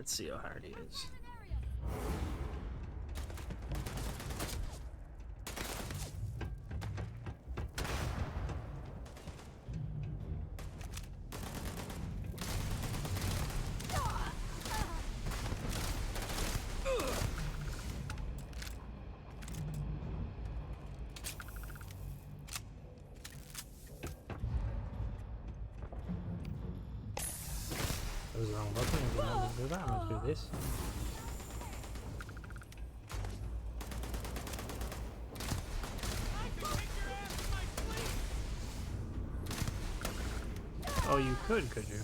Let's see how hard he is. That was the wrong button. I didn't want to do that. I'm going to do this. Oh, you could you?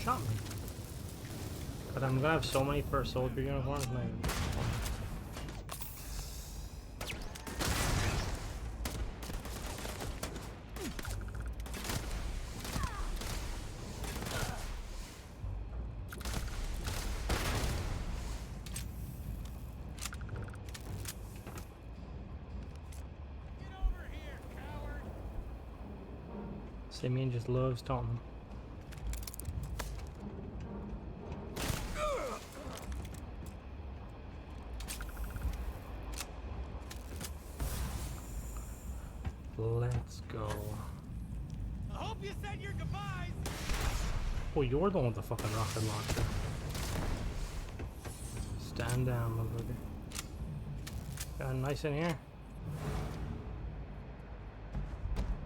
Shot me. But I'm gonna have so many first soldier uniforms, man. Simeon just loves taunting. Let's go. I hope you said your goodbyes. Oh, you're the one with the fucking rocket launcher. Stand down, motherfucker. Got nice in here.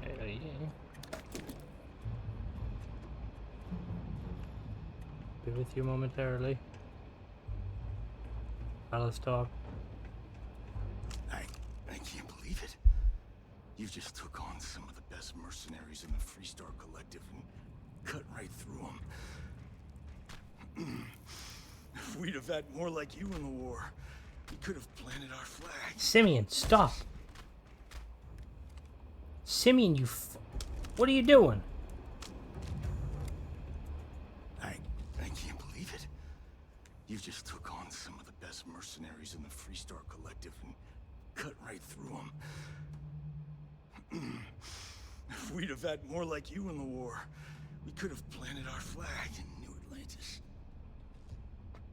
Yeah. Be with you momentarily. Let's talk. I can't believe it. You just took on some of the best mercenaries in the Freestar Collective and cut right through them. If we'd have had more like you in the war, we could have planted our flag. Simeon, stop. Simeon, what are you doing? I can't believe it. You just took on some of the best mercenaries in the Freestar Collective and cut right through them. If we'd have had more like you in the war, we could have planted our flag in New Atlantis.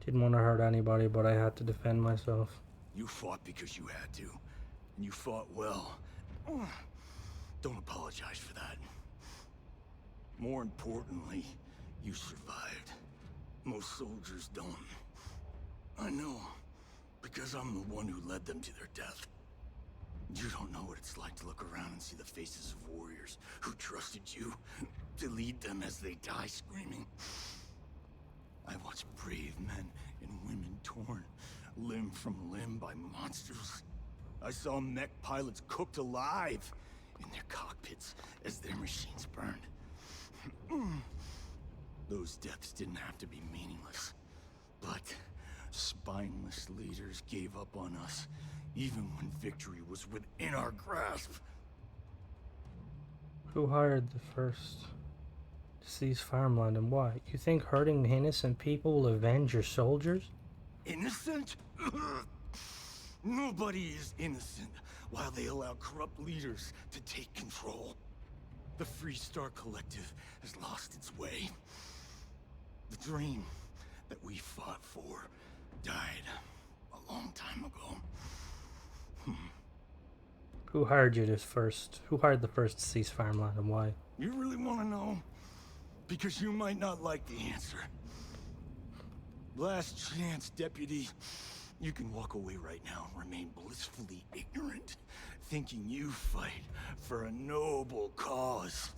Didn't want to hurt anybody, but I had to defend myself. You fought because you had to, and you fought well. Don't apologize for that. More importantly, you survived. Most soldiers don't. I know, because I'm the one who led them to their death. You don't know what it's like to look around and see the faces of warriors who trusted you to lead them as they die screaming. I watched brave men and women torn limb from limb by monsters. I saw mech pilots cooked alive in their cockpits as their machines burned. Those deaths didn't have to be meaningless, but spineless leaders gave up on us even when victory was within our grasp. Who hired the first to seize farmland and why? You think hurting innocent people will avenge your soldiers? Innocent? Nobody is innocent while they allow corrupt leaders to take control. The Freestar Collective has lost its way. The dream that we fought for died a long time ago. Who hired the first to seize farmland and why? You really want to know? Because you might not like the answer. Last chance, Deputy. You can walk away right now and remain blissfully ignorant, thinking you fight for a noble cause.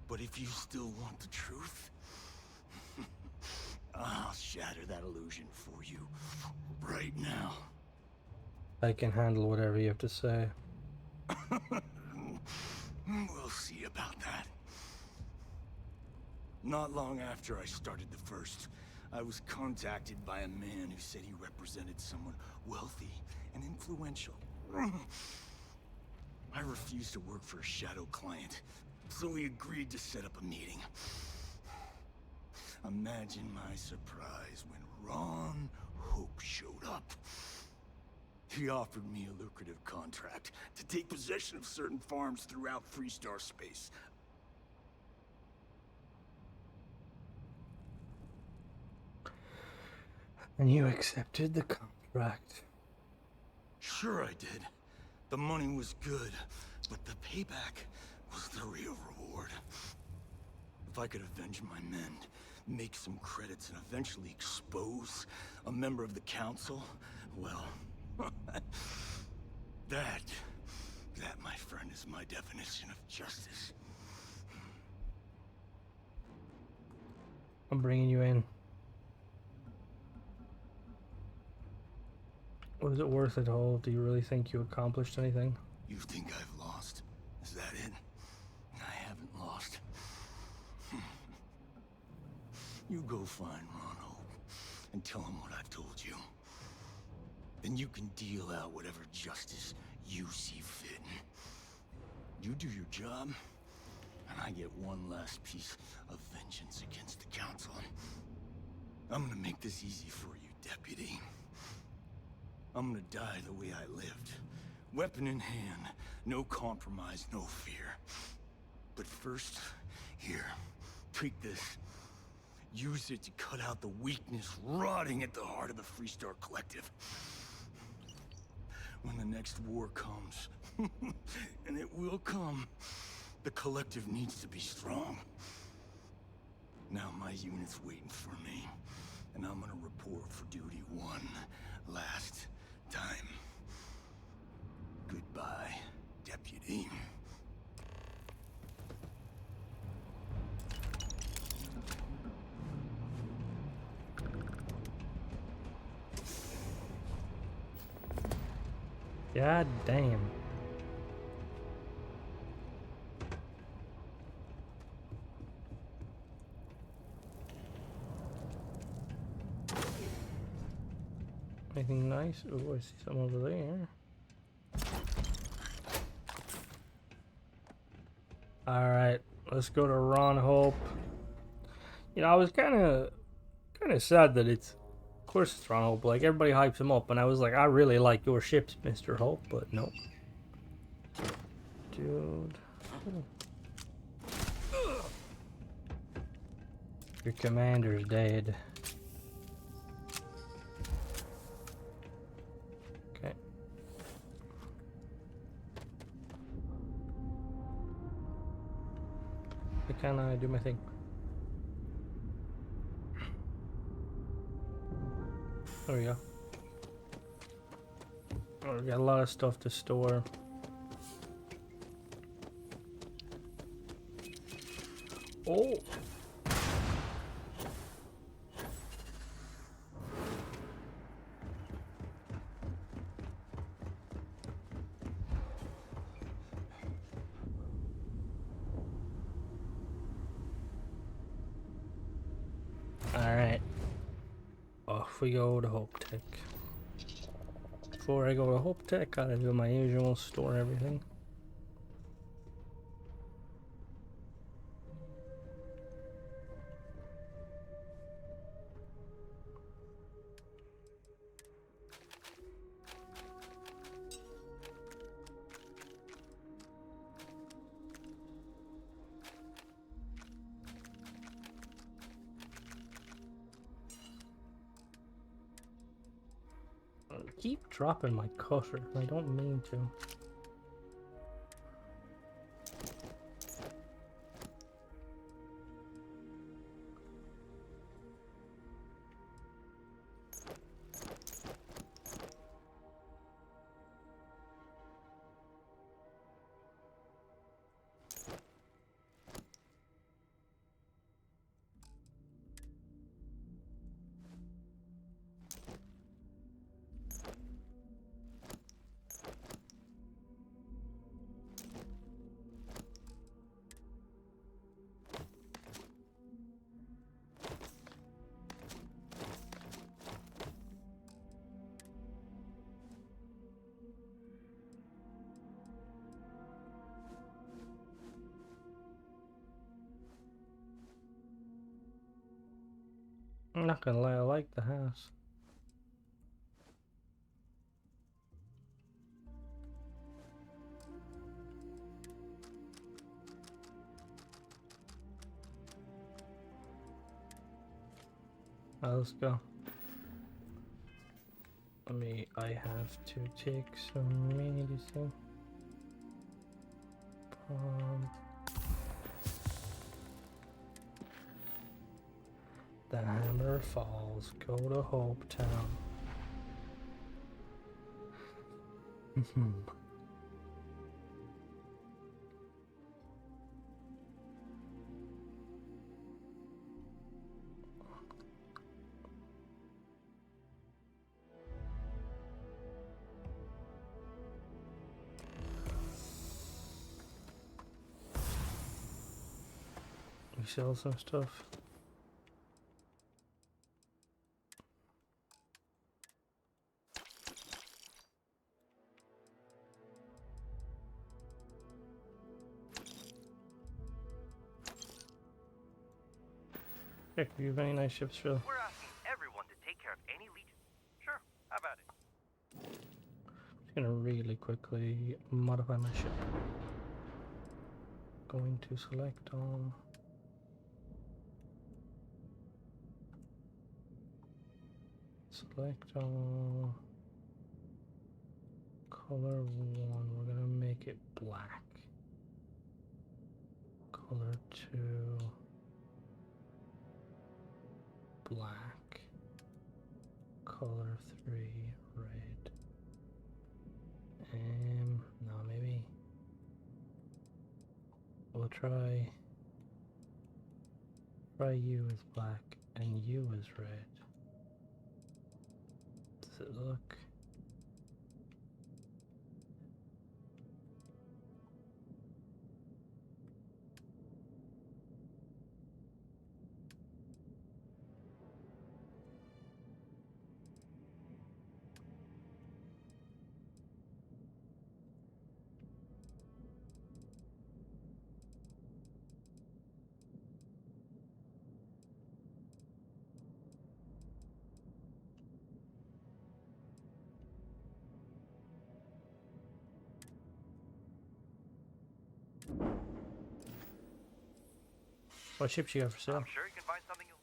But if you still want the truth, I'll shatter that illusion for you right now. I can handle whatever you have to say. We'll see about that. Not long after I started the first, I was contacted by a man who said he represented someone wealthy and influential. I refused to work for a shadow client, so we agreed to set up a meeting. Imagine my surprise when Ron Hope showed up. He offered me a lucrative contract to take possession of certain farms throughout Freestar space. And you accepted the contract. Sure I did. The money was good, but the payback was the real reward. If I could avenge my men, make some credits, and eventually expose a member of the council, well, that, my friend, is my definition of justice. I'm bringing you in. Was it worth it all? Do you really think you accomplished anything? You think I've lost? Is that it? I haven't lost. You go find Ron Hope and tell him what I've told you. Then you can deal out whatever justice you see fit. You do your job, and I get one last piece of vengeance against the council. I'm gonna make this easy for you, Deputy. I'm gonna die the way I lived. Weapon in hand, no compromise, no fear. But first, here, take this. Use it to cut out the weakness rotting at the heart of the Freestar Collective. When the next war comes, and it will come, the Collective needs to be strong. Now my unit's waiting for me, and I'm gonna report for duty one last time. Goodbye, Deputy. God damn. Anything nice? Oh, I see some over there. Alright, let's go to Ron Hope. You know, I was kind of sad that it's, of course it's Ron Hope. Like, everybody hypes him up, and I was like, I really like your ships, Mr. Hope, but no. Dude. Your commander's dead. Okay. Can I do my thing? There we go. Oh, we got a lot of stuff to store. Oh! Alright. Off we go to Hope Tech. Before I go to Hope Tech, gotta do my usual, store everything. I keep dropping my cursor. I don't mean to. not gonna lie, I like the house. Let's go. I have to take some medicine. The hammer falls. Go to Hope Town. We sell some stuff. Heck, you have any nice ships, Phil? We're asking everyone to take care of any legion. Sure, how about it? Just gonna really quickly modify my ship. Going to select all. Select all. Color 1, we're gonna make it black. Color 2, black. Color 3, red. No, maybe we'll try you as black and you as red. Does it look? What ships you got for sale? I'm sure you can find something you'll...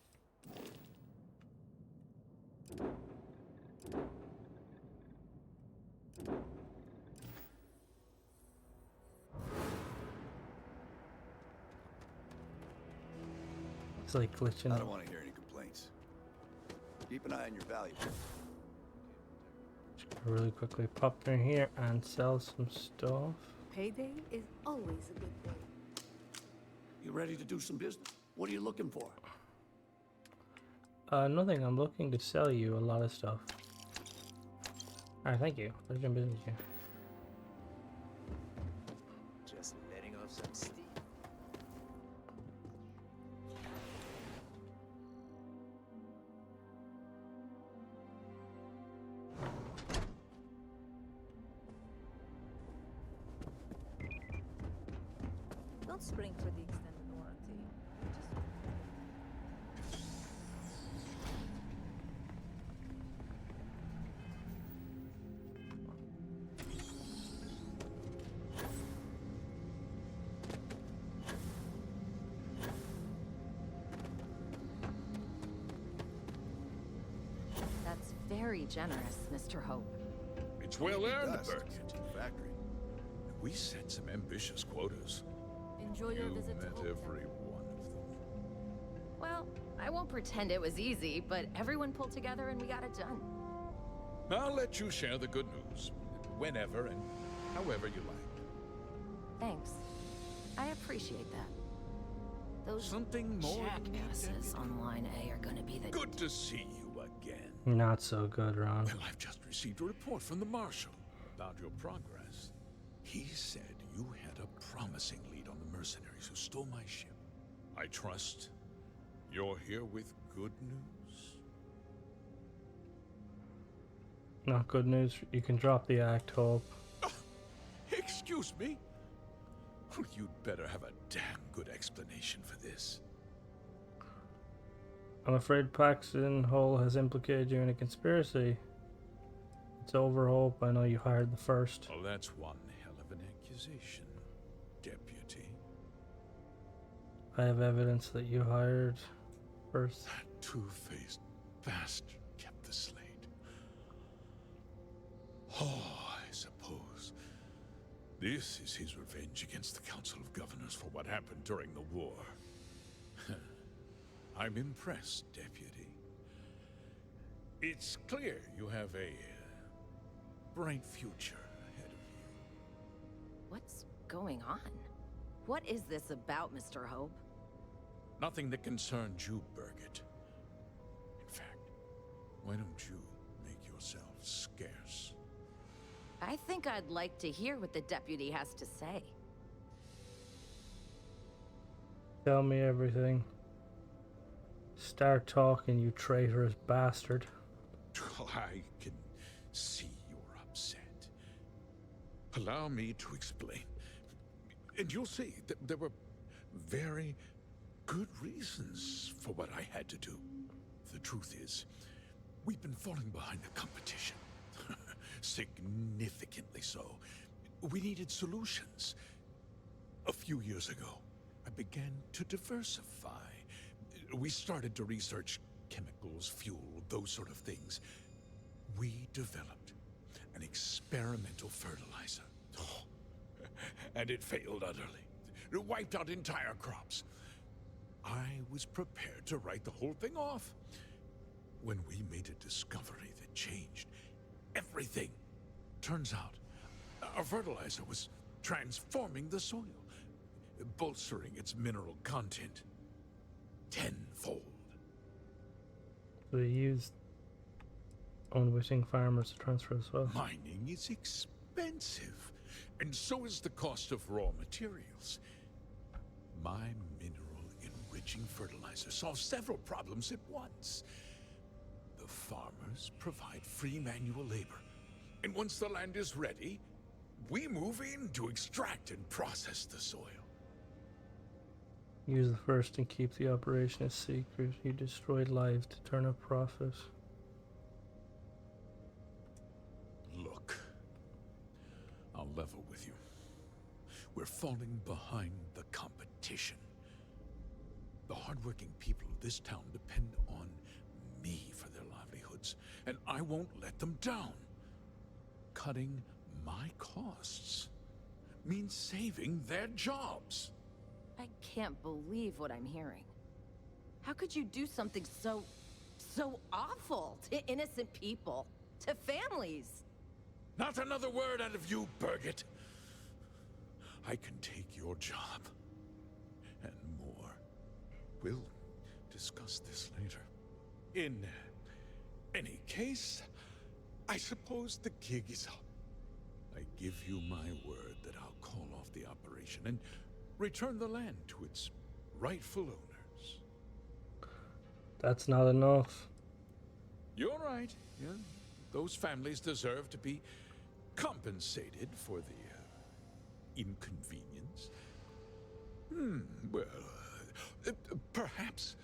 It's like glitching. I don't want to hear any complaints. Keep an eye on your valuables. Just gonna really quickly pop in here and sell some stuff. Payday is always a good thing. You ready to do some business? What are you looking for? Nothing. I'm looking to sell you a lot of stuff. Alright, thank you. Let's jump into here. Just letting off some steam. Don't spring for the extended warranty. That's very generous, Mr. Hope. It's well earned, Dust Burke. to the factory. We set some ambitious quotas. Enjoy your You visit to met Hope every Town. one of them. Well, I won't pretend it was easy, but everyone pulled together and we got it done. I'll let you share the good news. Whenever and however you like. Thanks. I appreciate that. Those Something more jackasses on Line A are gonna be the... Good to see you again. Not so good, Ron. Well, I've just received a report from the Marshal about your progress. He said you had a promising lead on the mercenaries who stole my ship. I trust you're here with good news. Not good news. You can drop the act, Hope. Excuse me? You'd better have a damn good explanation for this. I'm afraid Paxton Hull has implicated you in a conspiracy. It's over, Hope. I know you hired the first. Well, that's one hell of an accusation, Deputy. I have evidence that you hired first. That two-faced bastard kept the slate. Oh, I suppose this is his revenge against the Council of Governors for what happened during the war. I'm impressed, Deputy. It's clear you have a bright future ahead of you. What's going on? What is this about, Mr. Hope? Nothing that concerns you, Birgit. In fact, why don't you make yourself scarce? I think I'd like to hear what the deputy has to say. Tell me everything. Start talking, you traitorous bastard. I can see you're upset. Allow me to explain. And you'll see that there were very good reasons for what I had to do. The truth is, we've been falling behind the competition. Significantly so. We needed solutions. A few years ago, I began to diversify. We started to research chemicals, fuel, those sort of things. We developed an experimental fertilizer. And it failed utterly. It wiped out entire crops. I was prepared to write the whole thing off when we made a discovery that changed everything. Turns out, our fertilizer was transforming the soil, bolstering its mineral content tenfold. So you used unwitting farmers to transfer as well. Mining is expensive, and so is the cost of raw materials. My mineral-enriching fertilizer solves several problems at once. The farmers provide free manual labor, and once the land is ready, we move in to extract and process the soil. Use the first and keep the operation a secret. You destroyed lives to turn a profit. Look, I'll level with you. We're falling behind the competition. The hardworking people of this town depend on me for their livelihoods, and I won't let them down. Cutting my costs means saving their jobs. I can't believe what I'm hearing. How could you do something so awful to innocent people, to families? Not another word out of you, Birgit. I can take your job, and more. We'll discuss this later. In any case, I suppose the gig is up. I give you my word that I'll call off the operation and return the land to its rightful owners. That's not enough. You're right. Yeah. Those families deserve to be compensated for the inconvenience. Well, perhaps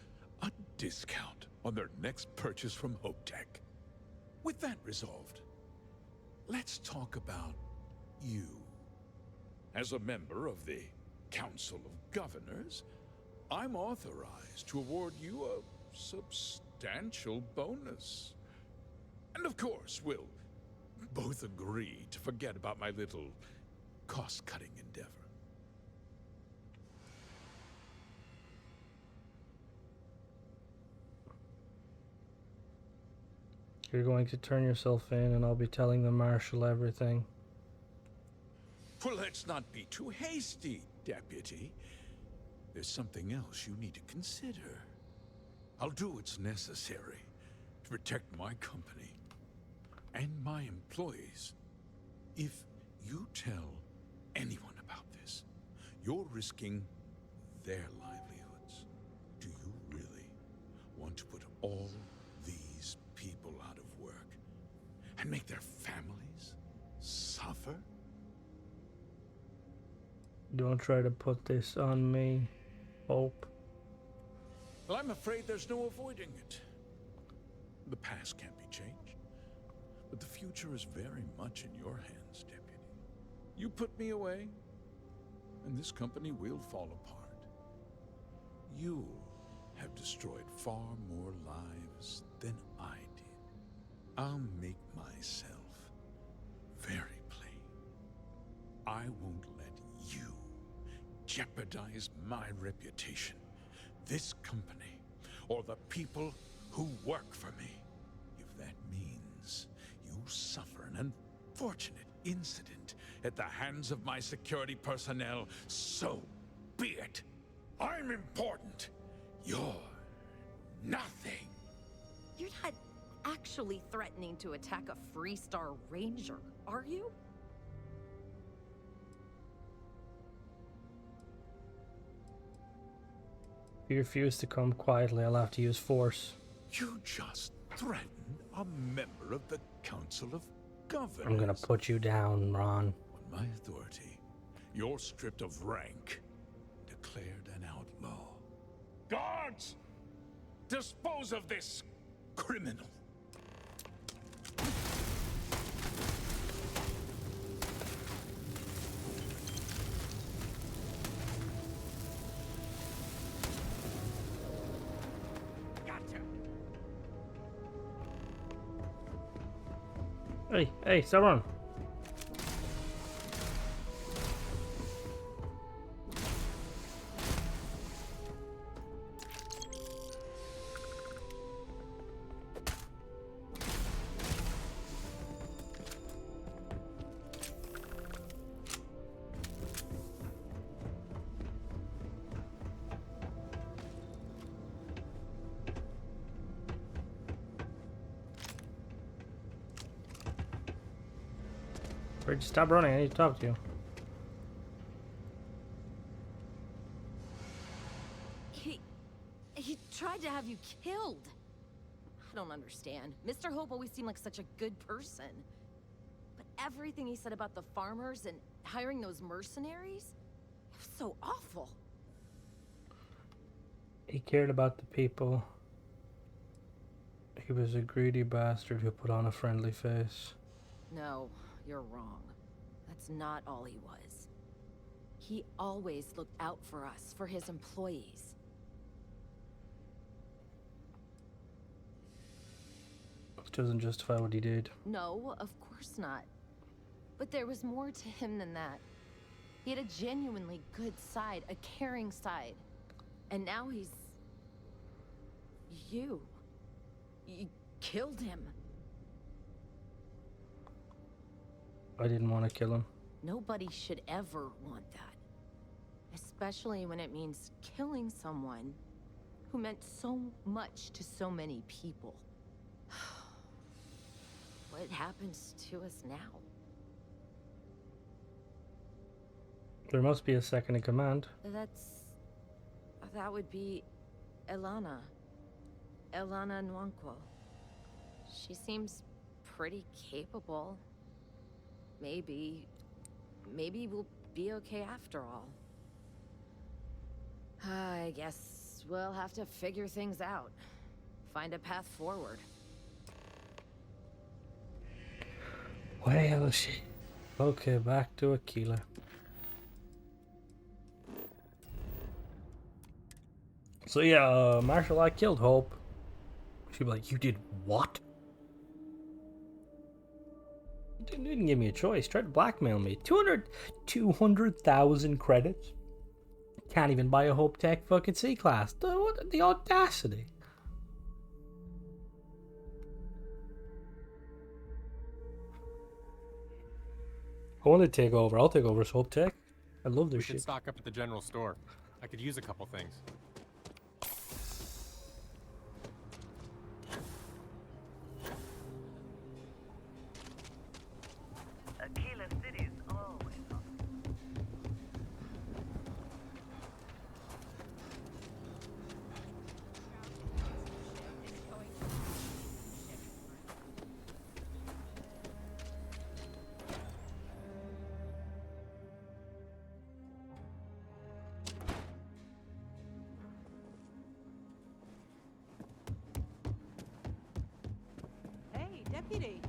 a discount on their next purchase from Hope Tech. With that resolved, let's talk about you. As a member of the Council of Governors, I'm authorized to award you a substantial bonus. And of course, we'll both agree to forget about my little cost-cutting endeavor. You're going to turn yourself in and I'll be telling the Marshal everything. Well, let's not be too hasty, Deputy. There's something else you need to consider. I'll do what's necessary to protect my company and my employees. If you tell anyone about this, you're risking their livelihoods. Do you really want to put all these people out of work and make their families suffer? Don't try to put this on me, Hope. Well, I'm afraid there's no avoiding it. The past can't be changed, but the future is very much in your hands, Deputy. You put me away, and this company will fall apart. You have destroyed far more lives than I did. I'll make myself very plain. I won't let you jeopardize my reputation, this company, or the people who work for me. If that means you suffer an unfortunate incident at the hands of my security personnel, so be it. I'm important. You're nothing. You're not actually threatening to attack a Freestar Ranger, are you? If you refuse to come quietly, I'll have to use force. You just threatened a member of the Council of Governors. I'm gonna put you down, Ron. On my authority, you're stripped of rank, declared an outlaw. Guards! Dispose of this criminal. Hey, stop running. Bridge, stop running. I need to talk to you. He tried to have you killed. I don't understand. Mr. Hope always seemed like such a good person. But everything he said about the farmers and hiring those mercenaries, it was so awful. He cared about the people. He was a greedy bastard who put on a friendly face. No, you're wrong. That's not all he was. He always looked out for us, for his employees. It doesn't justify what he did. No, of course not. But there was more to him than that. He had a genuinely good side, a caring side. And now he's... You killed him. I didn't want to kill him. Nobody should ever want that. Especially when it means killing someone who meant so much to so many people. What happens to us now? There must be a second in command. That would be Elana. Elana Nwankwo. She seems pretty capable. Maybe we'll be okay after all. I guess we'll have to figure things out. Find a path forward. Well, shit. Okay, back to Aquila. So yeah, Marshall, I killed Hope. She'd be like, you did what? Didn't give me a choice. Tried to blackmail me. 200,000 credits. Can't even buy a Hope Tech fucking C-Class. The audacity. I want to take over. I'll take over as Hope Tech. I love this We shit. should stock up at the general store. I could use a couple things. Aquila City is always on. deputy.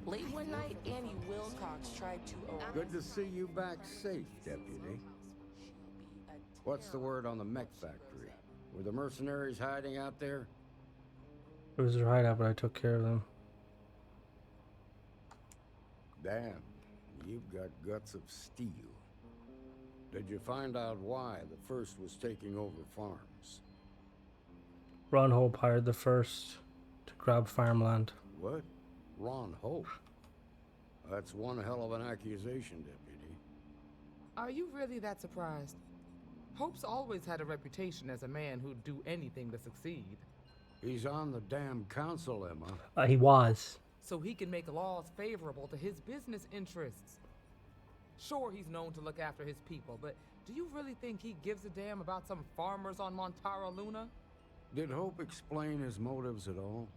Late one night, Annie Wilcox tried to arrest... Good to see you back safe, Deputy. What's the word on the mech factory? Were the mercenaries hiding out there? It was a hideout, but I took care of them. Damn, you've got guts of steel. Did you find out why the first was taking over farms? Ron Hope hired the first to grab farmland. What? Ron Hope? That's one hell of an accusation, Deputy. Are you really that surprised? Hope's always had a reputation as a man who'd do anything to succeed. He's on the damn council, Emma. He was. So he can make laws favorable to his business interests. Sure, he's known to look after his people, but do you really think he gives a damn about some farmers on Montara Luna? Did Hope explain his motives at all?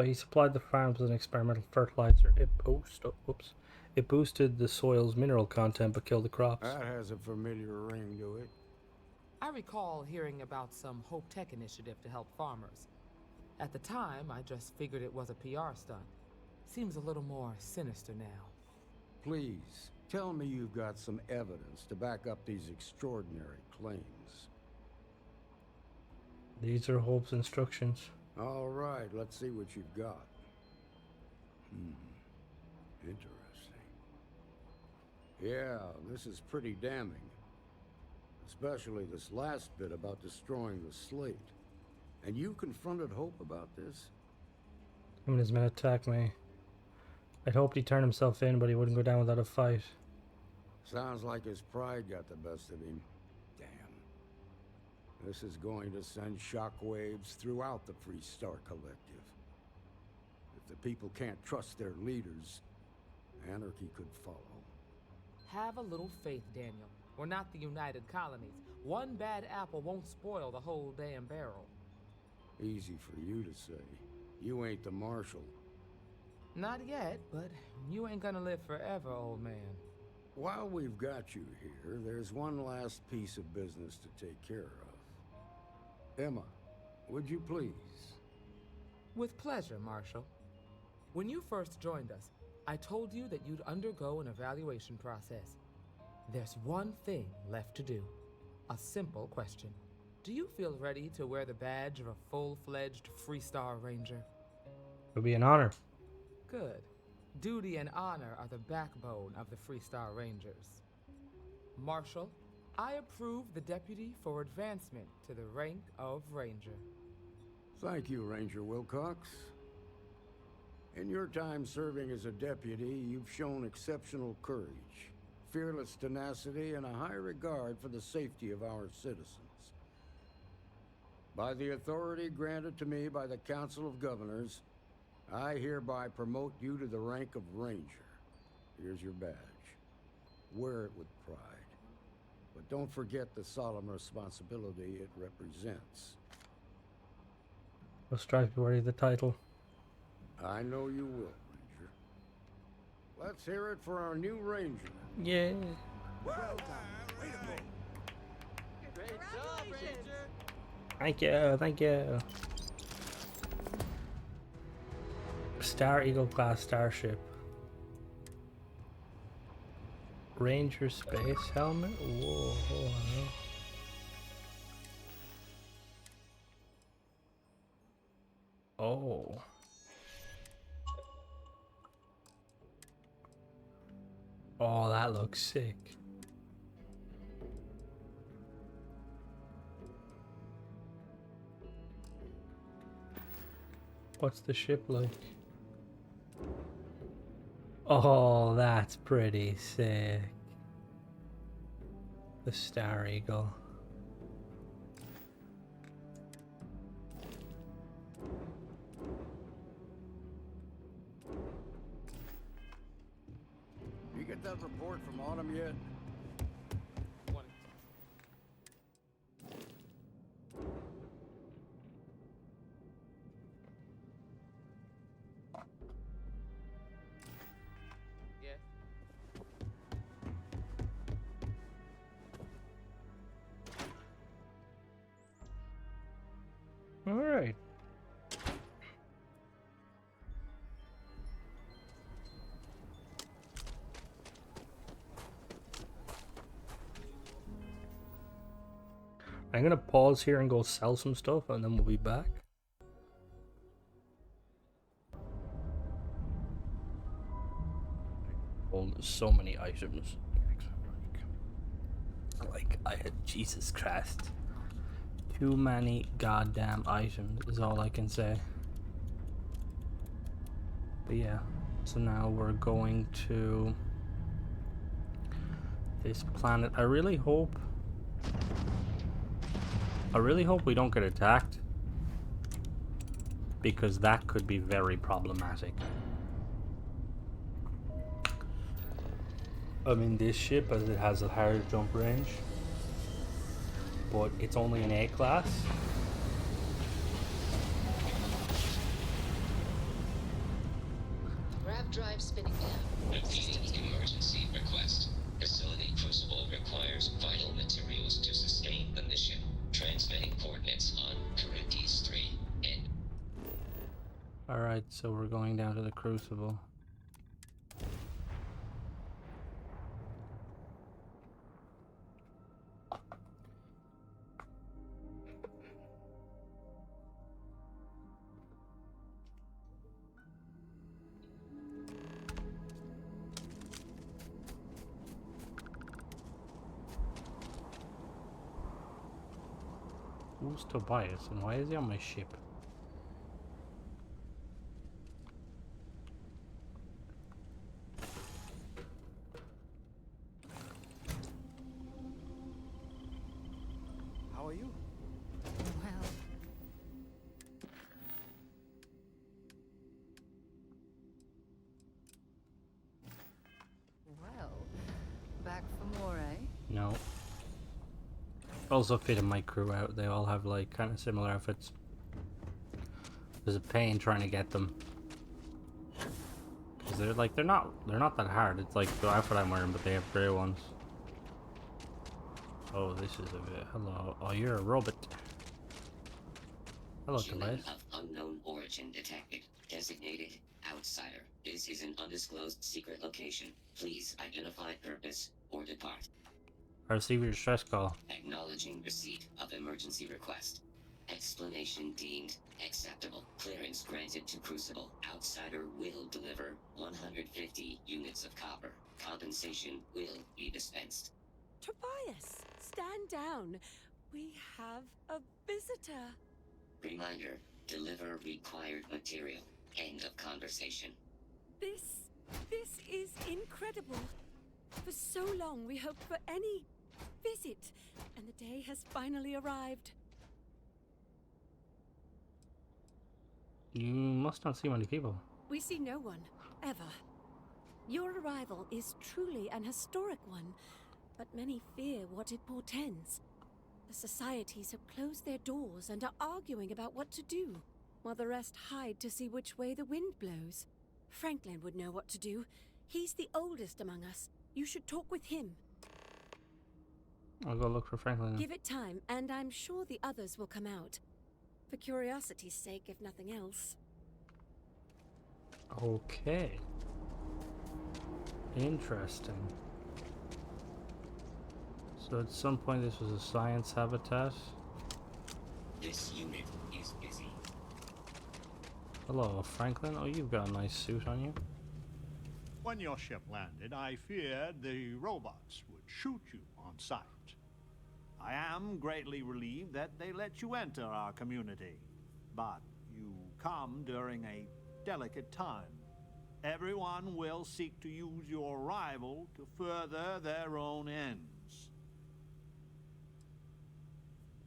He supplied the farms with an experimental fertilizer. It boosted the soil's mineral content but killed the crops. That has a familiar ring to it. I recall hearing about some Hope Tech initiative to help farmers. At the time, I just figured it was a PR stunt. Seems a little more sinister now. Please, tell me you've got some evidence to back up these extraordinary claims. These are Hope's instructions. All right, let's see what you've got. Interesting. Yeah, this is pretty damning. Especially this last bit about destroying the slate. And you confronted Hope about this? Him and his men attacked me. I'd hoped he'd turn himself in, but he wouldn't go down without a fight. Sounds like his pride got the best of him. Damn. This is going to send shockwaves throughout the Free Star Collective. If the people can't trust their leaders, anarchy could follow. Have a little faith, Daniel. We're not the United Colonies. One bad apple won't spoil the whole damn barrel. Easy for you to say. You ain't the marshal. Not yet, but you ain't gonna live forever, old man. While we've got you here, there's one last piece of business to take care of. Emma, would you please? With pleasure, Marshal. When you first joined us, I told you that you'd undergo an evaluation process. There's one thing left to do. A simple question. Do you feel ready to wear the badge of a full-fledged Free Star Ranger? It would be an honor. Good. Duty and honor are the backbone of the Free Star Rangers. Marshal, I approve the deputy for advancement to the rank of Ranger. Thank you, Ranger Wilcox. In your time serving as a deputy, you've shown exceptional courage, fearless tenacity, and a high regard for the safety of our citizens. By the authority granted to me by the Council of Governors, I hereby promote you to the rank of Ranger. Here's your badge. Wear it with pride. But don't forget the solemn responsibility it represents. I'll strive to be worthy of the title. I know you will, Ranger. Let's hear it for our new Ranger. Yeah. Well done. Way to go. Great job, Ranger! Thank you, thank you. Star Eagle class starship. Ranger space helmet. Whoa. Oh. Oh, that looks sick. What's the ship like? Oh, that's pretty sick. The Star Eagle. You get that report from Autumn yet? Yes? All right. I'm gonna pause here and go sell some stuff, and then we'll be back. Hold so many items. Like I had Jesus Christ. Too many goddamn items is all I can say. But yeah, so now we're going to this planet. I really hope we don't get attacked, because that could be very problematic. I mean, this ship, as it has a higher jump range, but it's only an A class. Grav drive spinning down. Repeating emergency request. Facility Crucible requires vital materials to sustain the mission. Transmitting coordinates on Charybdis 3 and... Alright, so we're going down to the Crucible. Who's Tobias, and why is he on my ship? How are you? Well, back for more, eh? No. Also fitting my crew out. They all have like kind of similar outfits. There's a pain trying to get them, because they're not that hard. It's like the outfit I'm wearing, but they have grey ones. Oh, this is a bit. Hello. Oh, you're a robot. Hello, Human Tobias. of unknown origin detected. Designated outsider. This is an undisclosed secret location. Please identify purpose or depart. I received your stress call. Acknowledging receipt of emergency request. Explanation deemed acceptable. Clearance granted to Crucible. Outsider will deliver 150 units of copper. Compensation will be dispensed. Tobias, stand down. We have a visitor. Reminder, deliver required material. End of conversation. This is incredible. For so long we hoped for any visit, and the day has finally arrived. You must not see many people. We see no one, ever. Your arrival is truly an historic one, but many fear what it portends. The societies have closed their doors and are arguing about what to do, while the rest hide to see which way the wind blows. Franklin would know what to do. He's the oldest among us. You should talk with him. I'll go look for Franklin. Give it time, and I'm sure the others will come out. For curiosity's sake, if nothing else. Okay. Interesting. So at some point this was a science habitat. This unit is busy. Hello, Franklin. Oh, you've got a nice suit on you. When your ship landed, I feared the robots would shoot you on sight. I am greatly relieved that they let you enter our community. But you come during a delicate time. Everyone will seek to use your arrival to further their own ends.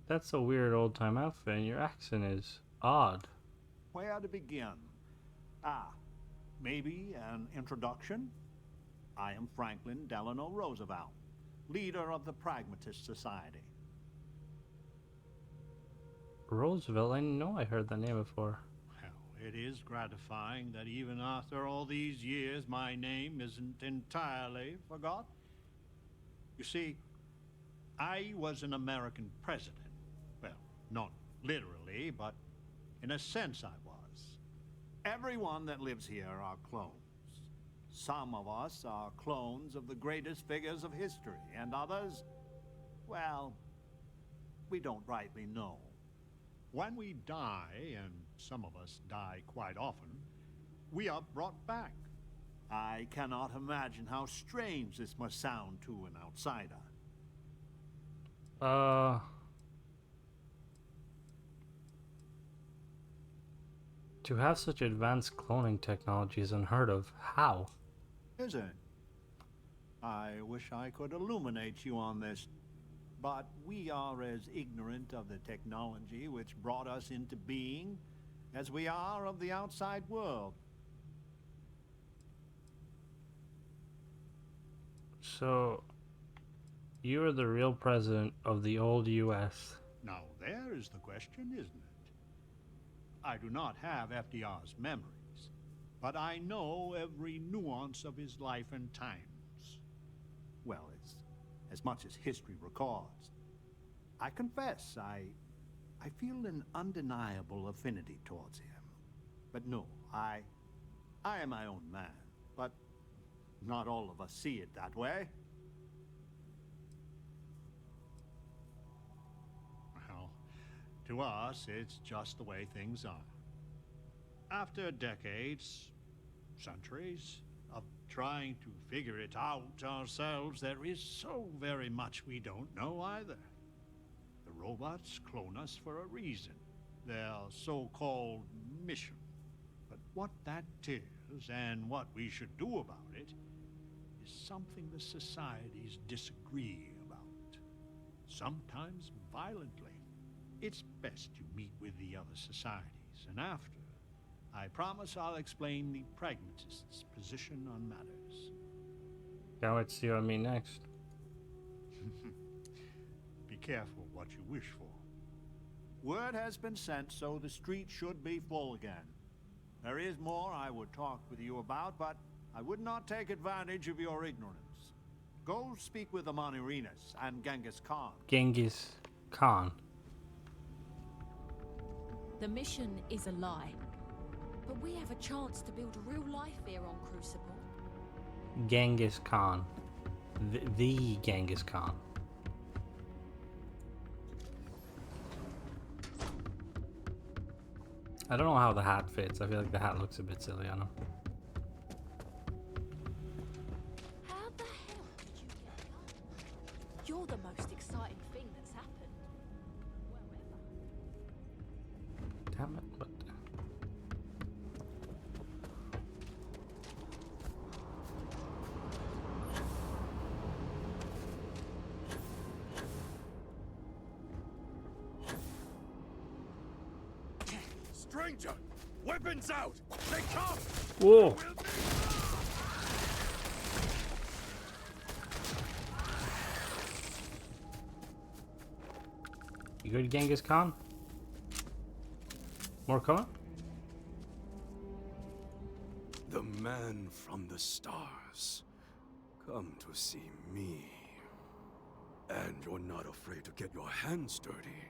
That's a weird old-time outfit, and your accent is odd. Where to begin? Maybe an introduction? I am Franklin Delano Roosevelt, leader of the Pragmatist Society. Roosevelt? I know I heard that name before. Well, it is gratifying that even after all these years, my name isn't entirely forgotten. You see, I was an American president. Well, not literally, but in a sense I was. Everyone that lives here are clones. Some of us are clones of the greatest figures of history, and others, well, we don't rightly know. When we die, and some of us die quite often, we are brought back. I cannot imagine how strange this must sound to an outsider. To have such advanced cloning technology is unheard of. How? Is it? I wish I could illuminate you on this, but we are as ignorant of the technology which brought us into being as we are of the outside world. So, you are the real president of the old U.S. Now there is the question, isn't it? I do not have FDR's memories, but I know every nuance of his life and times. Well, as much as history records. I confess, I feel an undeniable affinity towards him. But no, I am my own man, but not all of us see it that way. Well, to us, it's just the way things are. After decades, centuries, of trying to figure it out ourselves, there is so very much we don't know either. The robots clone us for a reason, their so-called mission. But what that is and what we should do about it is something the societies disagree about, sometimes violently. It's best you meet with the other societies, and after, I promise I'll explain the pragmatist's position on matters. Can't wait to see what I mean next. Be careful what you wish for. Word has been sent, so the street should be full again. There is more I would talk with you about, but I would not take advantage of your ignorance. Go speak with the Monirinas and Genghis Khan. Genghis Khan. The mission is a lie. But we have a chance to build a real life here on Crucible. Genghis Khan. The Genghis Khan. I don't know how the hat fits. I feel like the hat looks a bit silly on him. How the hell did you get up? You're the most exciting thing that's happened. Damn it, but... Stranger! Weapons out! They come! Whoa! You good, Genghis Khan? More coming? The man from the stars. Come to see me. And you're not afraid to get your hands dirty.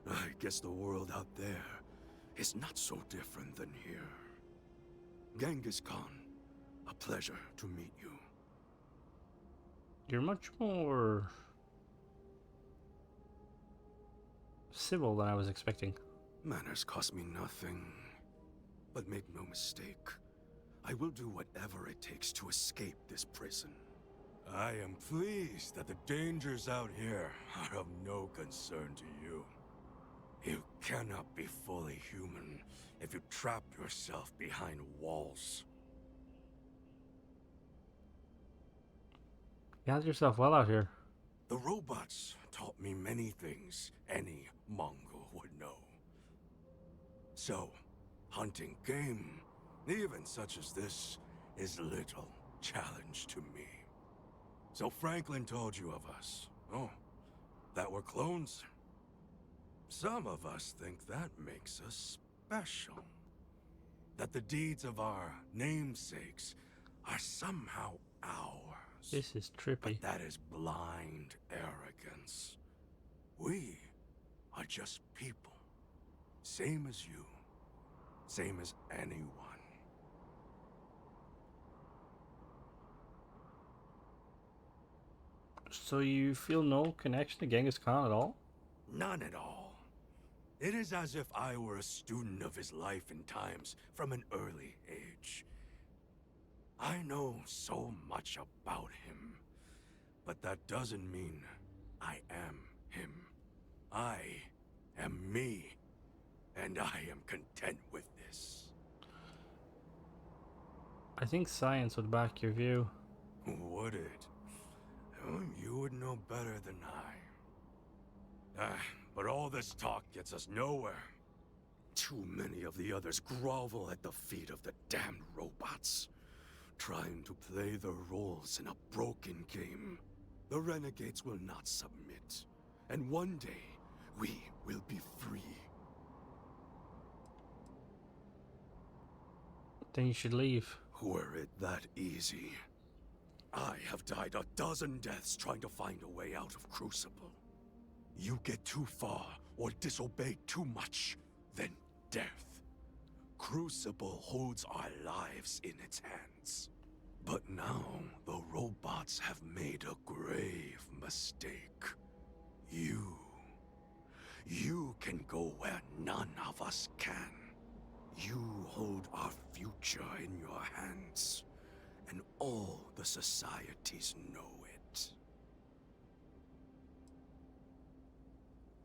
I guess the world out there is not so different than here. Genghis Khan, a pleasure to meet you. You're much more civil than I was expecting. Manners cost me nothing. But make no mistake, I will do whatever it takes to escape this prison. I am pleased that the dangers out here are of no concern to you. You cannot be fully human if you trap yourself behind walls. You had yourself well out here. The robots taught me many things any Mongol would know. So, hunting game, even such as this, is little challenge to me. So Franklin told you of us. Oh, that we're clones? Some of us think that makes us special. That the deeds of our namesakes are somehow ours. This is trippy. But that is blind arrogance. We are just people. Same as you. Same as anyone. So you feel no connection to Genghis Khan at all? None at all. It is as if I were a student of his life and times from an early age. I know so much about him, but that doesn't mean I am him. I am me, and I am content with this. I think science would back your view. Would it? Oh, you would know better than I. But all this talk gets us nowhere. Too many of the others grovel at the feet of the damned robots, trying to play their roles in a broken game. The renegades will not submit, and one day, we will be free. Then you should leave. Were it that easy, I have died a dozen deaths trying to find a way out of Crucible. You get too far or disobey too much, then death. Crucible holds our lives in its hands. But now, the robots have made a grave mistake. You can go where none of us can. You hold our future in your hands, and all the societies know it.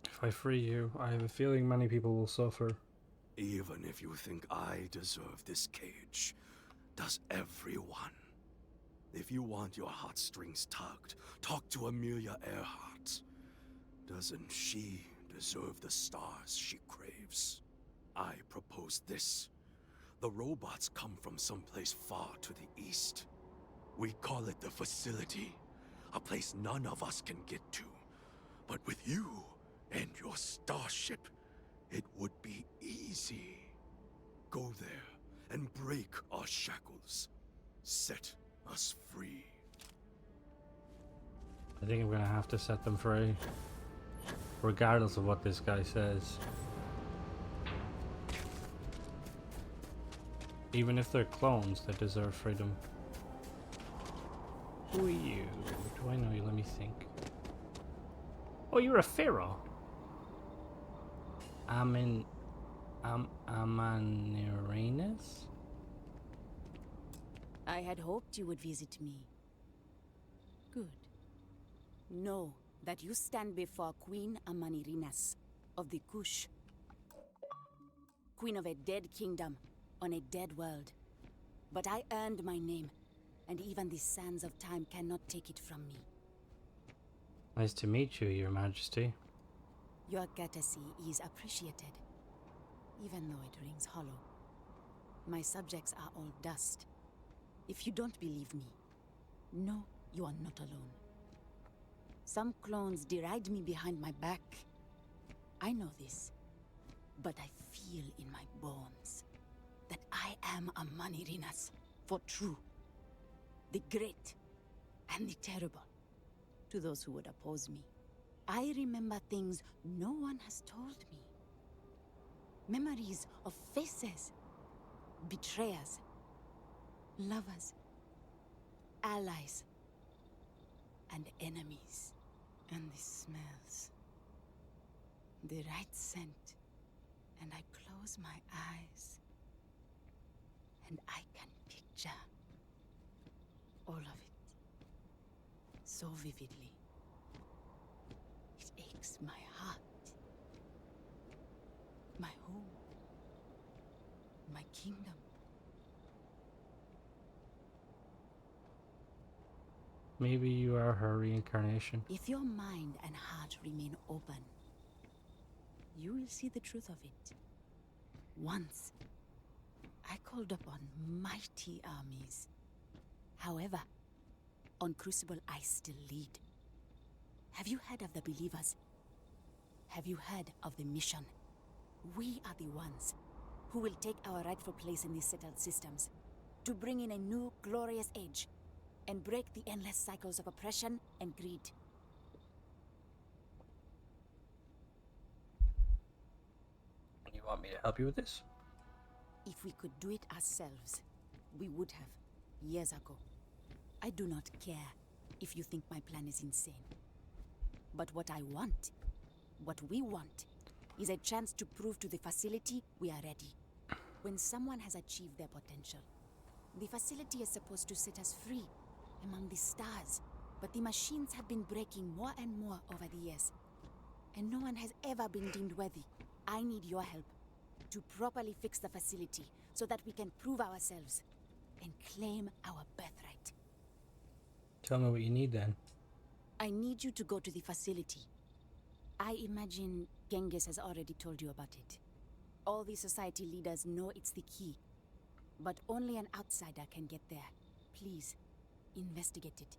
If I free you, I have a feeling many people will suffer. Even if you think I deserve this cage, does everyone? If you want your heartstrings tugged, talk to Amelia Earhart. Doesn't she deserve the stars she craves? I propose this. The robots come from someplace far to the east. We call it the Facility, a place none of us can get to. But with you and your starship, it would be easy. Go there and break our shackles. Set us free. I think I'm gonna have to set them free, regardless of what this guy says. Even if they're clones, they deserve freedom. Who are you? Do I know you? Let me think. Oh, you're a pharaoh. Amanuranus? I had hoped you would visit me. Good. Know that you stand before Queen Amanirinas of the Kush. Queen of a dead kingdom on a dead world. But I earned my name, and even the sands of time cannot take it from me. Nice to meet you, Your Majesty. Your courtesy is appreciated, even though it rings hollow. My subjects are all dust. If you don't believe me, know you are not alone. Some clones deride me behind my back. I know this, but I feel in my bones that I am a Manirinas for true. The great and the terrible to those who would oppose me. I remember things no one has told me. Memories of faces, betrayers, lovers, allies, and enemies. And the smells. The right scent. And I close my eyes. And I can picture all of it. So vividly. It aches my heart. My home. My kingdom. Maybe you are her reincarnation. If your mind and heart remain open, you will see the truth of it. Once, I called upon mighty armies. However, on Crucible I still lead. Have you heard of the Believers? Have you heard of the mission? We are the ones who will take our rightful place in these settled systems, to bring in a new glorious age, and break the endless cycles of oppression and greed. You want me to help you with this? If we could do it ourselves, we would have, years ago. I do not care if you think my plan is insane. But what I want What we want is a chance to prove to the facility we are ready. When someone has achieved their potential, the facility is supposed to set us free among the stars. But the machines have been breaking more and more over the years, and no one has ever been deemed worthy. I need your help to properly fix the facility so that we can prove ourselves and claim our birthright. Tell me what you need then. I need you to go to the facility. I imagine Genghis has already told you about it. All the society leaders know it's the key, but only an outsider can get there. Please, investigate it.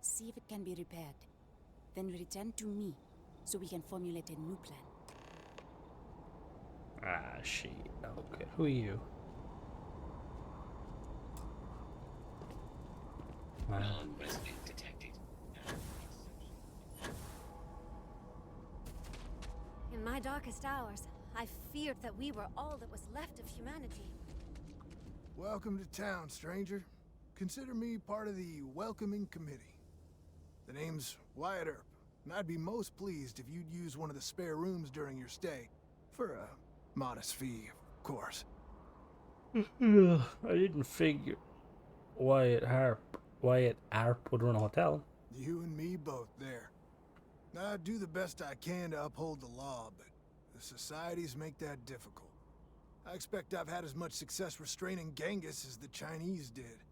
See if it can be repaired. Then return to me so we can formulate a new plan. Ah, shit. Okay, who are you? Non-resident detected. In my darkest hours, I feared that we were all that was left of humanity. Welcome to town, stranger. Consider me part of the welcoming committee. The name's Wyatt Earp, and I'd be most pleased if you'd use one of the spare rooms during your stay. For a modest fee, of course. I didn't figure Wyatt Earp would run a hotel. You and me both there. I do the best I can to uphold the law, but the societies make that difficult. I expect I've had as much success restraining Genghis as the Chinese did.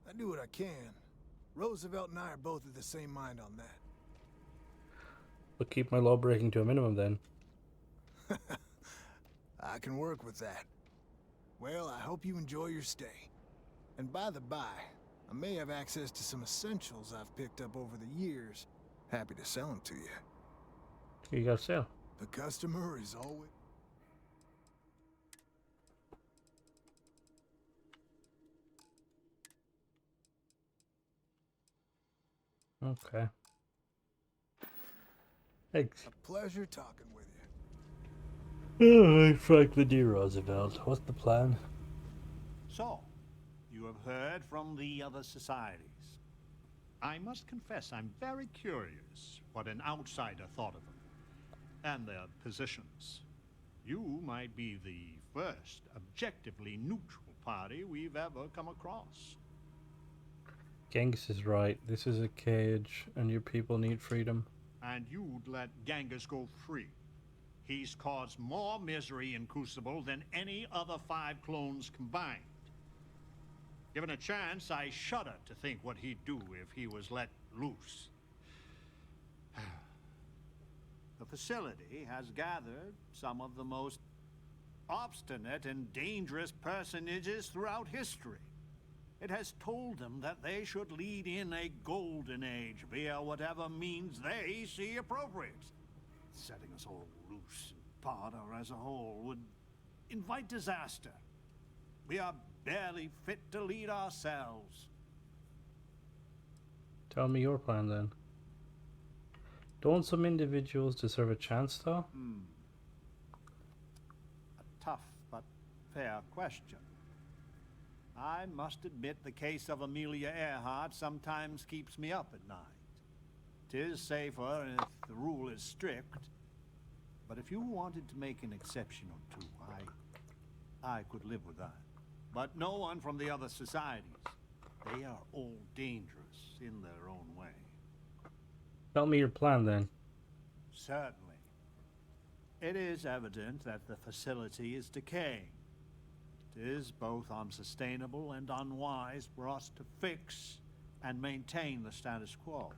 I do what I can. Roosevelt and I are both of the same mind on that. But keep my law breaking to a minimum then. I can work with that. Well, I hope you enjoy your stay. And by the by, I may have access to some essentials I've picked up over the years. Happy to sell them to you. You gotta sell. The customer is always... Okay. Thanks. A pleasure talking with you. Alright, Franklin D. Roosevelt. What's the plan? So, you have heard from the other societies. I must confess, I'm very curious what an outsider thought of them and their positions. You might be the first objectively neutral party we've ever come across. Genghis is right. This is a cage, and your people need freedom. And you'd let Genghis go free. He's caused more misery in Crucible than any other 5 clones combined. Given a chance, I shudder to think what he'd do if he was let loose. The facility has gathered some of the most obstinate and dangerous personages throughout history. It has told them that they should lead in a golden age via whatever means they see appropriate. Setting us all loose and part or as a whole would invite disaster. We are barely fit to lead ourselves. Tell me your plan then. Don't some individuals deserve a chance though? A tough but fair question. I must admit the case of Amelia Earhart sometimes keeps me up at night. 'Tis safer if the rule is strict, but if you wanted to make an exception or two, I could live with that. But no one from the other societies. They are all dangerous in their own way. Tell me your plan then. Certainly. It is evident that the facility is decaying. It is both unsustainable and unwise for us to fix and maintain the status quo.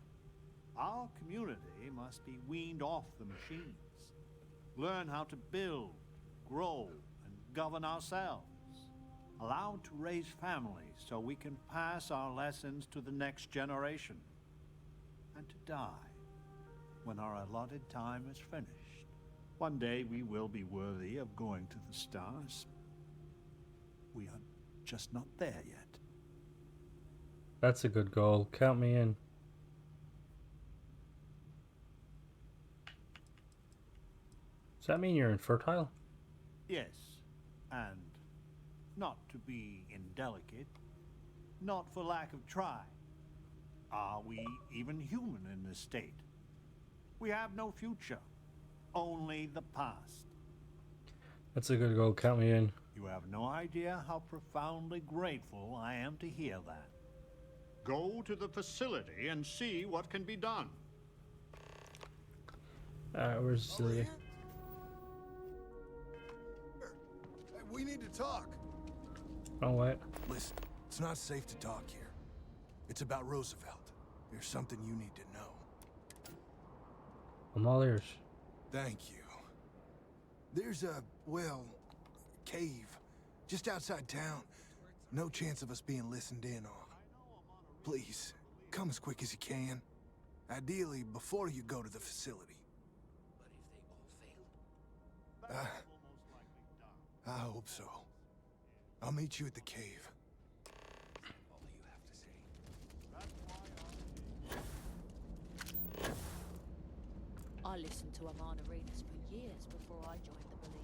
Our community must be weaned off the machines. Learn how to build, grow, and govern ourselves. Allowed to raise families so we can pass our lessons to the next generation. And to die when our allotted time is finished. One day we will be worthy of going to the stars. We are just not there yet. That's a good goal. Count me in. Does that mean you're infertile? Yes, and not to be indelicate, not for lack of try. Are we even human in this state? We have no future. only the past. That's a good goal. Count me in. You have no idea how profoundly grateful I am to hear that. Go to the facility and see what can be done. Where's the facility? Hey, we need to talk. Oh, what? Listen, it's not safe to talk here. It's about Roosevelt. There's something you need to know. I'm all ears. Thank you. There's a, well, cave just outside town. No chance of us being listened in on. Please, come as quick as you can. Ideally, before you go to the facility. I hope so. I'll meet you at the cave. I listened to Amon Arenas for years before I joined the Believers.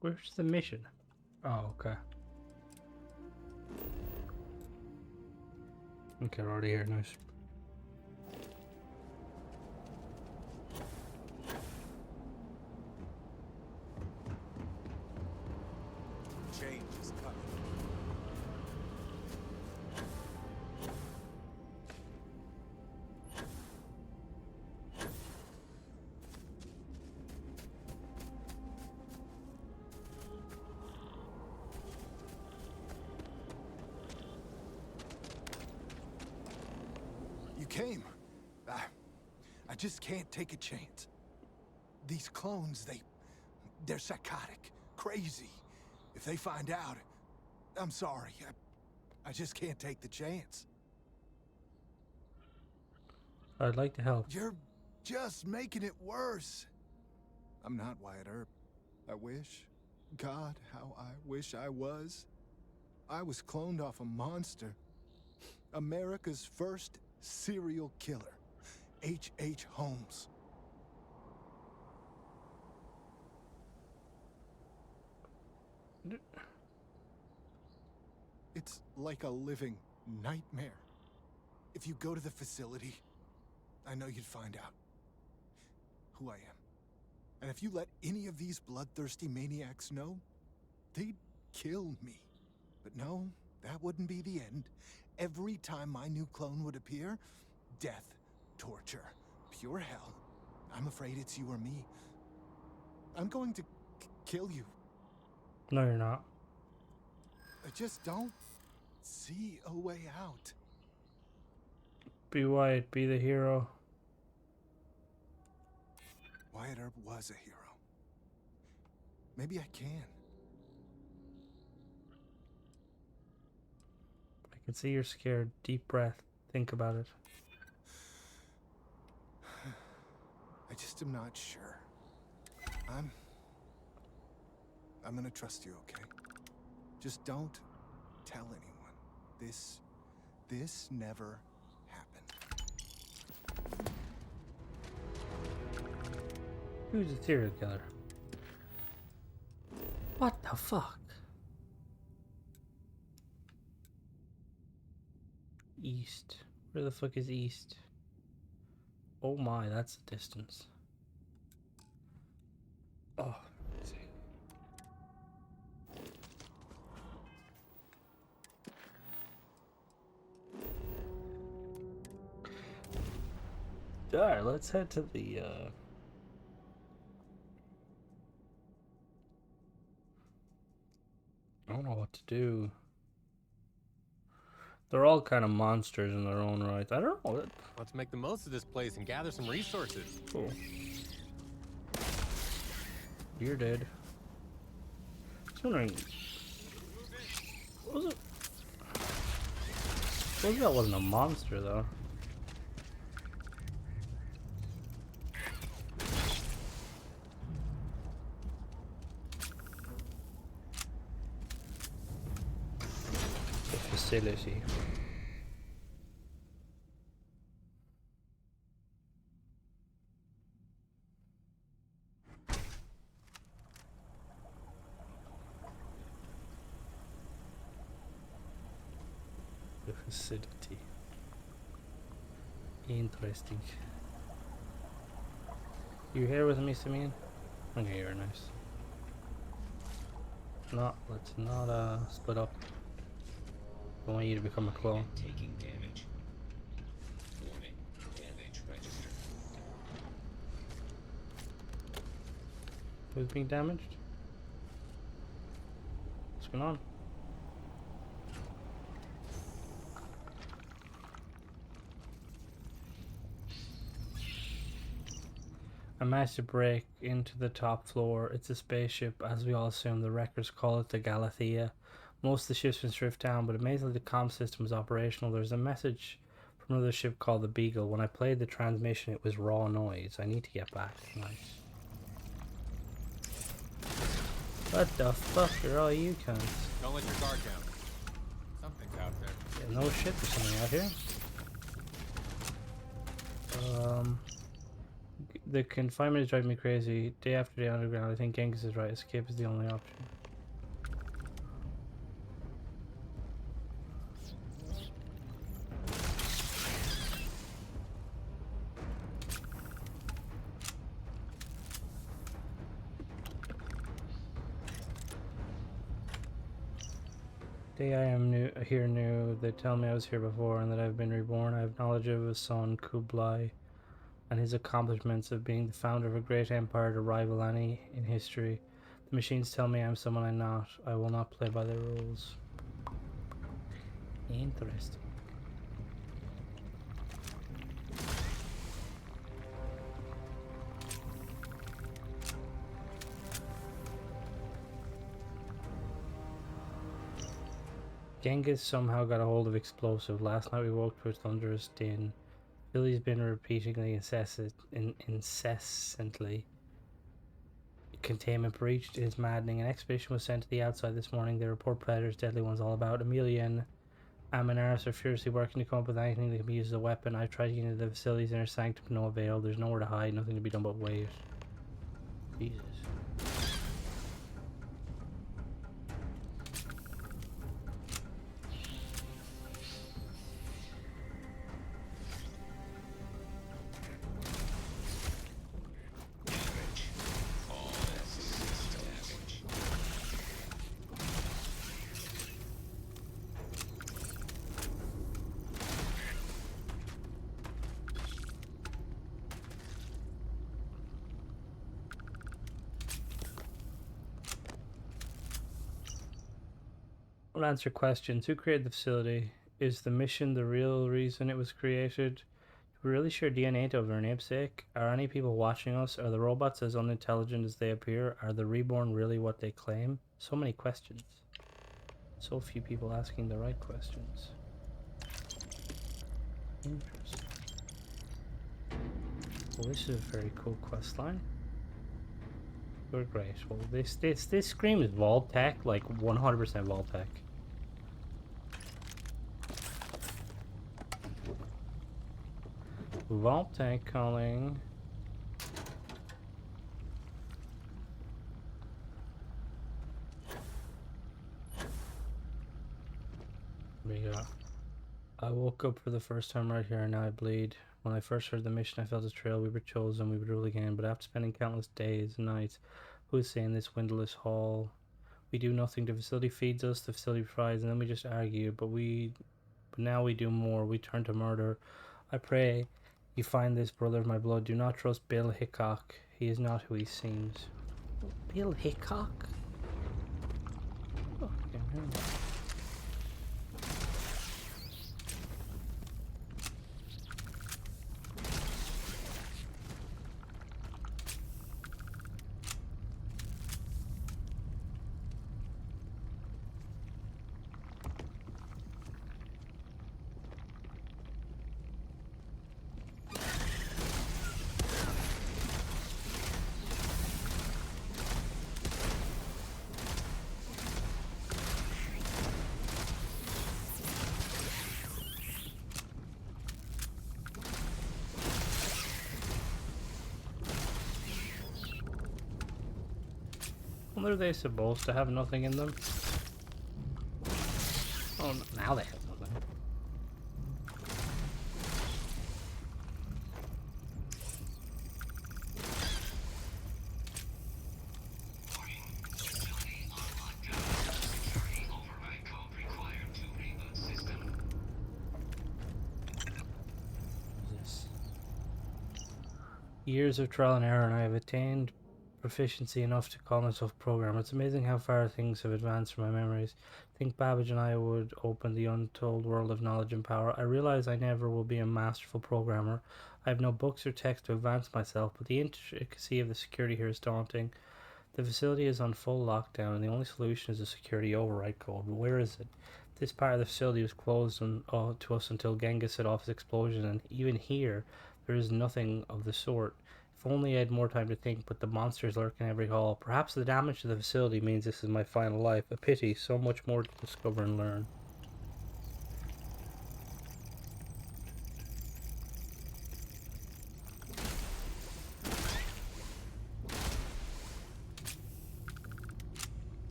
Where's the mission? Oh, okay. Okay, we're already here. Nice. Change is coming. You came. I just can't take a chance. These clones, they're psychotic, crazy. If they find out, I'm sorry. I just can't take the chance. I'd like to help. You're just making it worse. I'm not Wyatt Earp. I wish. God, how I wish I was. I was cloned off a monster. America's first serial killer. H.H. Holmes. It's like a living nightmare. If you go to the facility, I know you'd find out who I am. And if you let any of these bloodthirsty maniacs know, they'd kill me. But no, that wouldn't be the end. Every time my new clone would appear, death, torture, pure hell. I'm afraid it's you or me. I'm going to kill you. No, you're not. I just don't see a way out. Be Wyatt, be the hero. Wyatt Earp was a hero. Maybe I can. I can see you're scared. Deep breath. Think about it. I just am not sure. I'm gonna trust you, okay? Just don't tell anyone. This never happened. Who's a serial killer? What the fuck? East. Where the fuck is east? Oh my, that's the distance. Oh. Let's see. Alright, let's head to the I don't know what to do. They're all kind of monsters in their own right. I don't know. Let's make the most of this place and gather some resources. Cool. You're dead. I was wondering. What was it? Roosevelt wasn't a monster, though. facility. The facility. Interesting. You here with me, Simeon? Okay, you're nice. No, let's not split up. I want you to become a clone. Taking damage. Warning. Damage registered. Who's being damaged? What's going on? I managed to break into the top floor. It's a spaceship, as we all assume. The records call it the Galathea. Most of the ship's been stripped down, but amazingly the comm system is operational. There's a message from another ship called the Beagle. When I played the transmission, it was raw noise. I need to get back. Nice. What the fuck are all you cunts? Don't let your guard down. Something's out there. Yeah, no shit, there's something out here. The confinement is driving me crazy. Day after day underground. I think Genghis is right. Escape is the only option. Day I am new here new. They tell me I was here before and that I've been reborn. I have knowledge of a son, Kublai, and his accomplishments of being the founder of a great empire to rival any in history. The machines tell me I'm someone I'm not. I will not play by their rules. Interesting. Genghis somehow got a hold of explosive. Last night we woke to a thunderous din. Billy's been repeatedly incessantly. Containment breached. It is maddening. An expedition was sent to the outside this morning. They report predators, deadly ones all about. Amelia and Aminaris are furiously working to come up with anything that can be used as a weapon. I've tried to get into the facilities in her sanctum, no avail. There's nowhere to hide, nothing to be done but wait. Jesus. I'll answer questions. Who created the facility? Is the mission the real reason it was created? Do we really share DNA of their namesake? Are any people watching us? Are the robots as unintelligent as they appear? Are the reborn really what they claim? So many questions. So few people asking the right questions. Interesting. Well, this is a very cool quest line. You're great. Well, this screams Vault-Tec, like 100% Vault-Tec. Vault-Tec calling. We go. I woke up for the first time right here and now I bleed. When I first heard the mission, I felt a trail. We were chosen, we would rule again. But after spending countless days and nights, who's saying this windowless hall? We do nothing. The facility feeds us, the facility provides, and then we just argue. But now we do more. We turn to murder. I pray you find this brother of my blood. Do not trust Bill Hickok. He is not who he seems. Bill Hickok? Oh, Are they supposed to have nothing in them? Oh, now they have nothing. Years of trial and error, and I have attained proficiency enough to call myself programmer. It's amazing how far things have advanced from my memories. I think Babbage and I would open the untold world of knowledge and power. I realize I never will be a masterful programmer. I have no books or text to advance myself, but the intricacy of the security here is daunting. The facility is on full lockdown, and the only solution is a security override code. But where is it? This part of the facility was closed to us until Genghis set off his explosion, and even here, there is nothing of the sort. If only I had more time to think, but the monsters lurk in every hall. Perhaps the damage to the facility means this is my final life. A pity, so much more to discover and learn.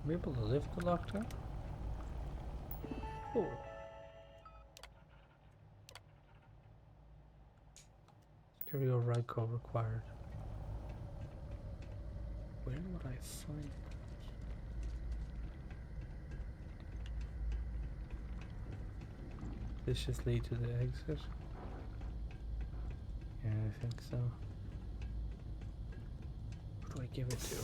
Are we able to lift the lockdown? Oh. Security override code required. Where would I find that? This just lead to the exit? Yeah, I think so. Who do I give it to?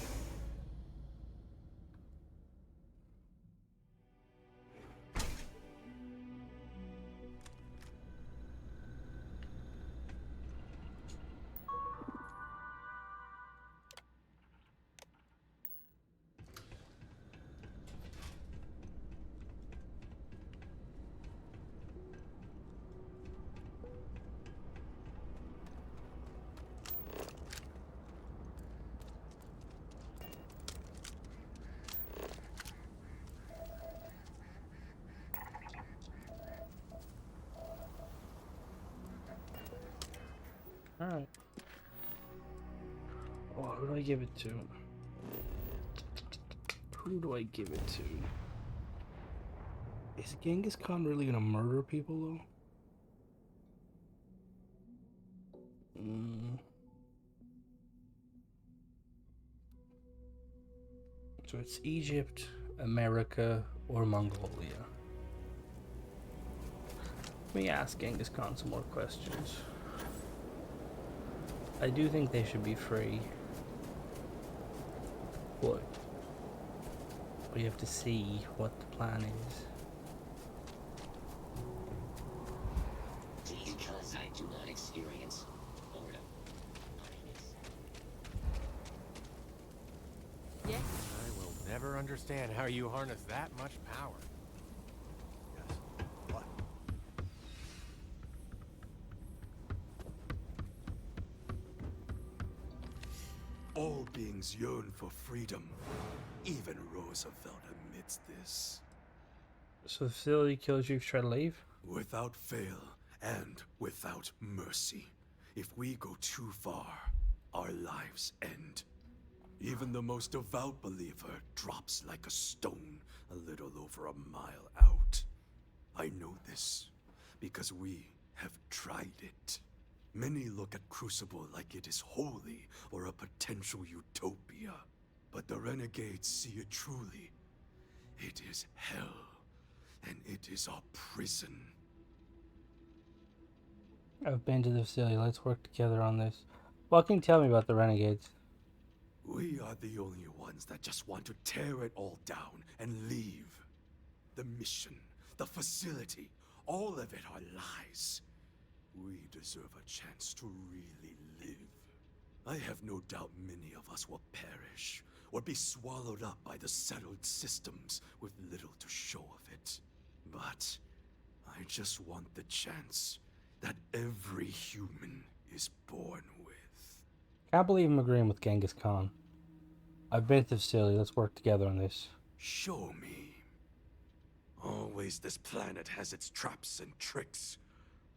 Alright. Oh, who do I give it to? Who do I give it to? Is Genghis Khan really gonna murder people, though? So it's Egypt, America, or Mongolia. Let me ask Genghis Khan some more questions. I do think they should be free. But we have to see what the plan is. Because I do not experience boredom. Yes. I will never understand how you harness that much power. Yes. What? All beings yearn for freedom. Even Roosevelt admits this. So the facility kills you if you try to leave? Without fail and without mercy. If we go too far, our lives end. Even the most devout believer drops like a stone a little over a mile out. I know this because we have tried it. Many look at Crucible like it is holy or a potential utopia. But the renegades see it truly. It is hell, and it is our prison. I've been to the facility. Let's work together on this. What can you tell me about the renegades? We are the only ones that just want to tear it all down and leave. The mission, the facility, all of it are lies. We deserve a chance to really live. I have no doubt many of us will perish, or be swallowed up by the settled systems with little to show of it. But I just want the chance that every human is born with. Can't believe I'm agreeing with Genghis Khan. I've been to the facility. Let's work together on this. Show me. Always this planet has its traps and tricks.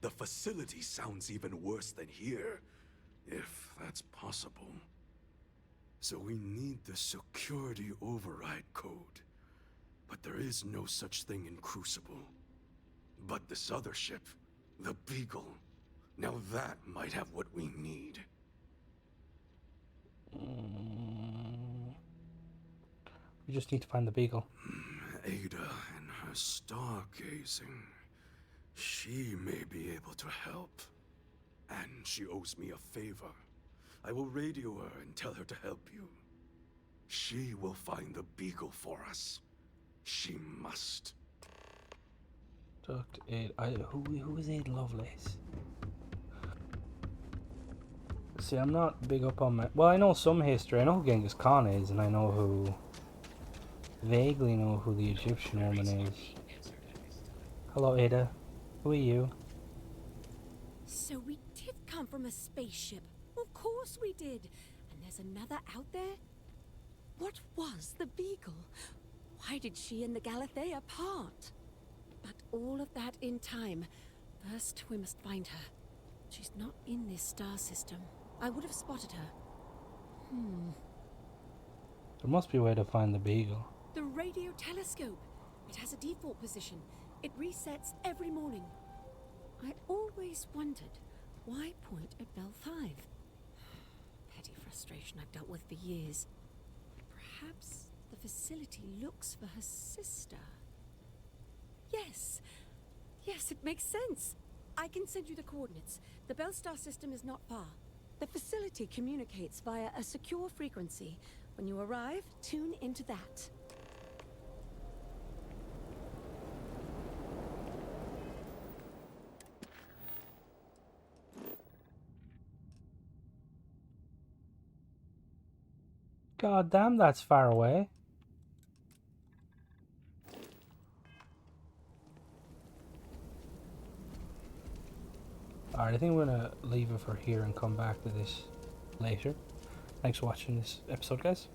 The facility sounds even worse than here, if that's possible. So we need the security override code. But there is no such thing in Crucible. But this other ship, the Beagle, now that might have what we need. We just need to find the Beagle. Ada and her stargazing. She may be able to help. And she owes me a favor. I will radio her and tell her to help you. She will find the Beagle for us. She must. Dr. Aid. Who is Aid Lovelace? See, I'm not big up on my... Well, I know some history. I know who Genghis Khan is, and I know who... Vaguely know who the Egyptian woman is. Hello, Ada. Who are you? So we did come from a spaceship. Of course we did. And there's another out there? What was the Beagle? Why did she and the Galathea part? But all of that in time. First, we must find her. She's not in this star system. I would have spotted her. There must be a way to find the Beagle. The radio telescope. It has a default position. It resets every morning. I always wondered, why point at Bell 5? Petty frustration I've dealt with for years. Perhaps the facility looks for her sister. Yes. Yes, it makes sense. I can send you the coordinates. The Bell Star system is not far. The facility communicates via a secure frequency. When you arrive, tune into that. God damn, that's far away. Alright, I think we're gonna leave it for here and come back to this later. Thanks for watching this episode, guys.